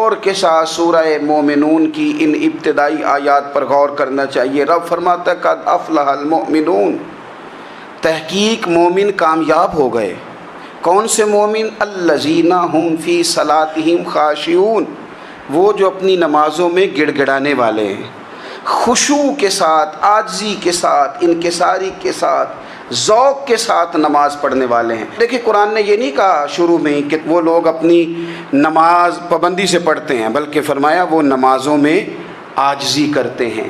غور کے ساتھ سورہ مومنون کی ان ابتدائی آیات پر غور کرنا چاہیے۔ رب فرماتا ہے قد افلح المؤمنون، تحقیق مومن کامیاب ہو گئے۔ کون سے مومن؟ الذین هم فی صلاتہم خاشعون، وہ جو اپنی نمازوں میں گڑ گڑانے والے ہیں، خشوع کے ساتھ، عاجزی کے ساتھ، انکساری کے ساتھ، ذوق کے ساتھ نماز پڑھنے والے ہیں۔ دیکھیں قرآن نے یہ نہیں کہا شروع میں کہ وہ لوگ اپنی نماز پابندی سے پڑھتے ہیں، بلکہ فرمایا وہ نمازوں میں عاجزی کرتے ہیں،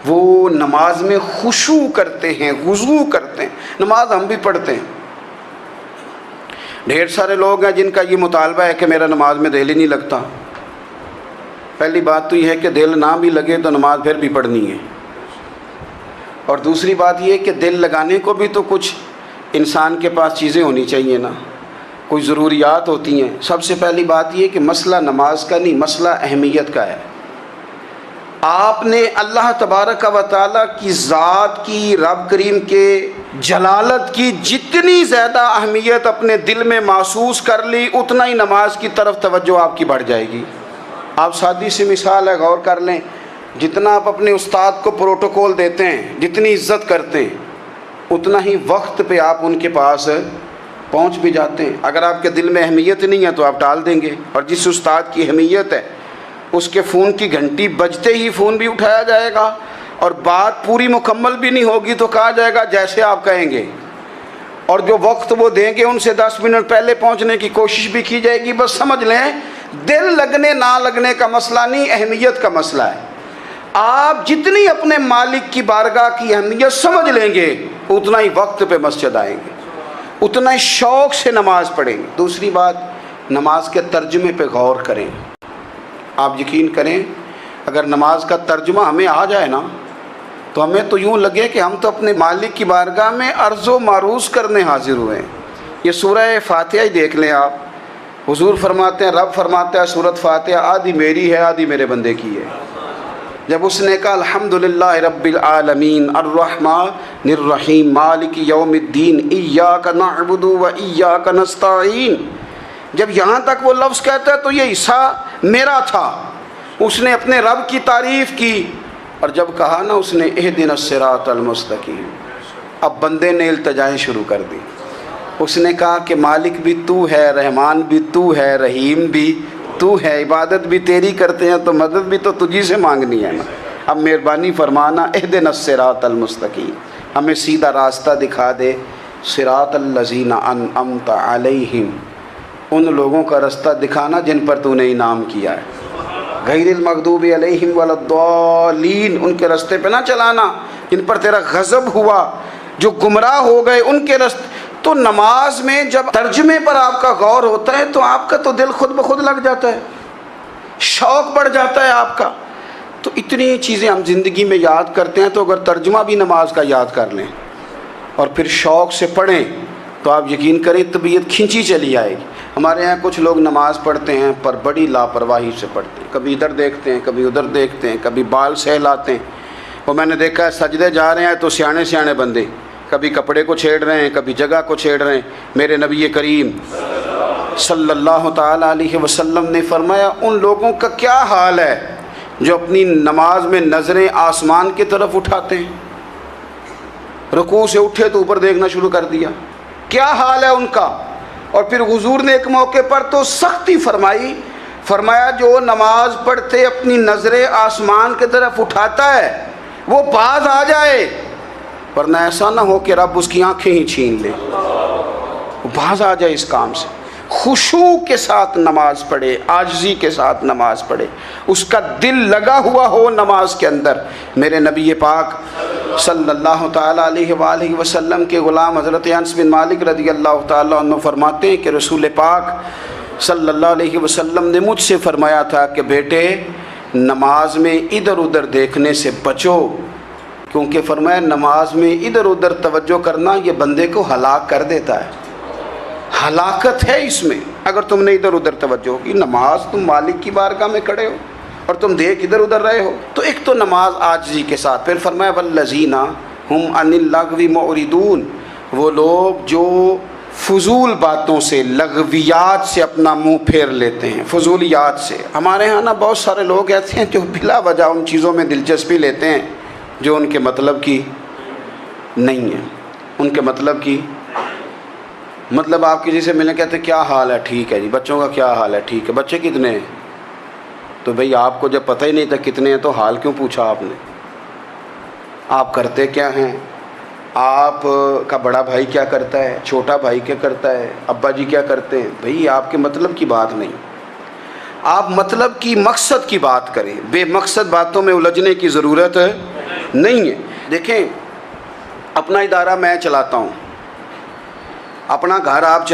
وہ نماز میں خشوع کرتے ہیں، خضوع کرتے ہیں۔ نماز ہم بھی پڑھتے ہیں، ڈھیر سارے لوگ ہیں جن کا یہ مطالبہ ہے کہ میرا نماز میں دل ہی نہیں لگتا۔ پہلی بات تو یہ ہے کہ دل نہ بھی لگے تو نماز پھر بھی پڑھنی ہے، اور دوسری بات یہ کہ دل لگانے کو بھی تو کچھ انسان کے پاس چیزیں ہونی چاہیے نا، کوئی ضروریات ہوتی ہیں۔ سب سے پہلی بات یہ کہ مسئلہ نماز کا نہیں، مسئلہ اہمیت کا ہے۔ آپ نے اللہ تبارک و تعالیٰ کی ذات کی، رب کریم کے جلالت کی جتنی زیادہ اہمیت اپنے دل میں محسوس کر لی، اتنا ہی نماز کی طرف توجہ آپ کی بڑھ جائے گی۔ آپ سادی سی مثال ہے، غور کر لیں، جتنا آپ اپنے استاد کو پروٹوکول دیتے ہیں، جتنی عزت کرتے ہیں، اتنا ہی وقت پہ آپ ان کے پاس پہنچ بھی جاتے ہیں۔ اگر آپ کے دل میں اہمیت نہیں ہے تو آپ ٹال دیں گے، اور جس استاد کی اہمیت ہے اس کے فون کی گھنٹی بجتے ہی فون بھی اٹھایا جائے گا، اور بات پوری مکمل بھی نہیں ہوگی تو کہا جائے گا جیسے آپ کہیں گے، اور جو وقت وہ دیں گے ان سے 10 منٹ پہلے پہنچنے کی کوشش بھی کی جائے گی۔ بس سمجھ لیں دل لگنے نہ لگنے کا مسئلہ نہیں، اہمیت کا مسئلہ ہے۔ آپ جتنی اپنے مالک کی بارگاہ کی اہمیت سمجھ لیں گے، اتنا ہی وقت پہ مسجد آئیں گے، اتنا ہی شوق سے نماز پڑھیں گے۔ دوسری بات، نماز کے ترجمے پہ غور کریں۔ آپ یقین کریں اگر نماز کا ترجمہ ہمیں آ جائے نا تو ہمیں تو یوں لگے کہ ہم تو اپنے مالک کی بارگاہ میں عرض و معروض کرنے حاضر ہوئے ہیں۔ یہ سورہ فاتحہ ہی دیکھ لیں آپ، حضور فرماتے ہیں، رب فرماتا ہے سورۃ فاتحہ آدھی میری ہے آدھی میرے بندے کی ہے۔ جب اس نے کہا الحمدللہ رب العالمین الرحمن الرحیم مالک یوم الدین ایاک نعبد و ایاک نستعین، جب یہاں تک وہ لفظ کہتا ہے تو یہ حصہ میرا تھا۔ اس نے اپنے رب کی تعریف کی، اور جب کہا نا اس نے اہدنا الصراط المستقیم، اب بندے نے التجائیں شروع کر دی۔ اس نے کہا کہ مالک بھی تو ہے، رحمان بھی تو ہے، رحیم بھی تو ہے، عبادت بھی تیری کرتے ہیں تو مدد بھی تو تجھی سے مانگنی ہے نا، اب مہربانی فرمانا اہدنا الصراط المستقیم، ہمیں سیدھا راستہ دکھا دے، صراط الذین انعمت علیہم، ان لوگوں کا راستہ دکھانا جن پر تو نے انعام کیا ہے، غیر المغضوب علیہم ولا الضالین، ان کے راستے پہ نہ چلانا جن پر تیرا غضب ہوا، جو گمراہ ہو گئے ان کے راستے۔ تو نماز میں جب ترجمے پر آپ کا غور ہوتا ہے تو آپ کا تو دل خود بخود لگ جاتا ہے، شوق بڑھ جاتا ہے آپ کا۔ تو اتنی چیزیں ہم زندگی میں یاد کرتے ہیں، تو اگر ترجمہ بھی نماز کا یاد کر لیں اور پھر شوق سے پڑھیں تو آپ یقین کریں طبیعت کھنچی چلی آئے گی۔ ہمارے یہاں کچھ لوگ نماز پڑھتے ہیں پر بڑی لاپرواہی سے پڑھتے ہیں، کبھی ادھر دیکھتے ہیں کبھی ادھر دیکھتے ہیں، کبھی بال سہلاتے ہیں۔ وہ میں نے دیکھا ہے سجدے جا رہے ہیں تو سیانے سیانے بندے کبھی کپڑے کو چھیڑ رہے ہیں کبھی جگہ کو چھیڑ رہے ہیں۔ میرے نبی کریم صلی اللہ تعالیٰ علیہ وسلم نے فرمایا ان لوگوں کا کیا حال ہے جو اپنی نماز میں نظریں آسمان کی طرف اٹھاتے ہیں، رکوع سے اٹھے تو اوپر دیکھنا شروع کر دیا، کیا حال ہے ان کا۔ اور پھر حضور نے ایک موقع پر تو سختی فرمائی، فرمایا جو نماز پڑھتے اپنی نظریں آسمان کی طرف اٹھاتا ہے وہ باز آ جائے، ورنہ ایسا نہ ہو کہ رب اس کی آنکھیں ہی چھین لے، وہ باز آ جائے اس کام سے۔ خشوع کے ساتھ نماز پڑھے، عاجزی کے ساتھ نماز پڑھے، اس کا دل لگا ہوا ہو نماز کے اندر۔ میرے نبی پاک صلی اللہ تعالیٰ علیہ وآلہ وسلم کے غلام حضرت انس بن مالک رضی اللہ تعالیٰ عنہ فرماتے ہیں کہ رسول پاک صلی اللہ علیہ وسلم نے مجھ سے فرمایا تھا کہ بیٹے نماز میں ادھر ادھر دیکھنے سے بچو، کیونکہ فرمایا نماز میں ادھر ادھر توجہ کرنا یہ بندے کو ہلاک کر دیتا ہے، ہلاکت ہے اس میں اگر تم نے ادھر ادھر توجہ کی۔ نماز تم مالک کی بارگاہ میں کھڑے ہو اور تم دیکھ ادھر ادھر رہے ہو۔ تو ایک تو نماز عاجزی کے ساتھ، پھر فرمایا والذین ہم عن اللغو معرضون، وہ لوگ جو فضول باتوں سے، لغویات سے اپنا منہ پھیر لیتے ہیں، فضولیات سے۔ ہمارے ہاں نا بہت سارے لوگ ایسے ہیں جو بلا وجہ ان چیزوں میں دلچسپی لیتے ہیں جو ان کے مطلب کی نہیں ہے، ان کے مطلب کی مطلب آپ کسی سے ملیں کہتے ہیں کیا حال ہے، ٹھیک ہے جی، بچوں کا کیا حال ہے، ٹھیک ہے، بچے کتنے ہیں؟ تو بھئی آپ کو جب پتہ ہی نہیں تھا کتنے ہیں تو حال کیوں پوچھا آپ نے؟ آپ کرتے کیا ہیں؟ آپ کا بڑا بھائی کیا کرتا ہے، چھوٹا بھائی کیا کرتا ہے، ابا جی کیا کرتے ہیں؟ بھئی آپ کے مطلب کی بات نہیں، آپ مطلب کی مقصد کی بات کریں، بے مقصد باتوں میں الجھنے کی ضرورت نہیں ہے۔ دیکھیں، اپنا ادارہ میں چلاتا ہوں، اپنا گھر آپ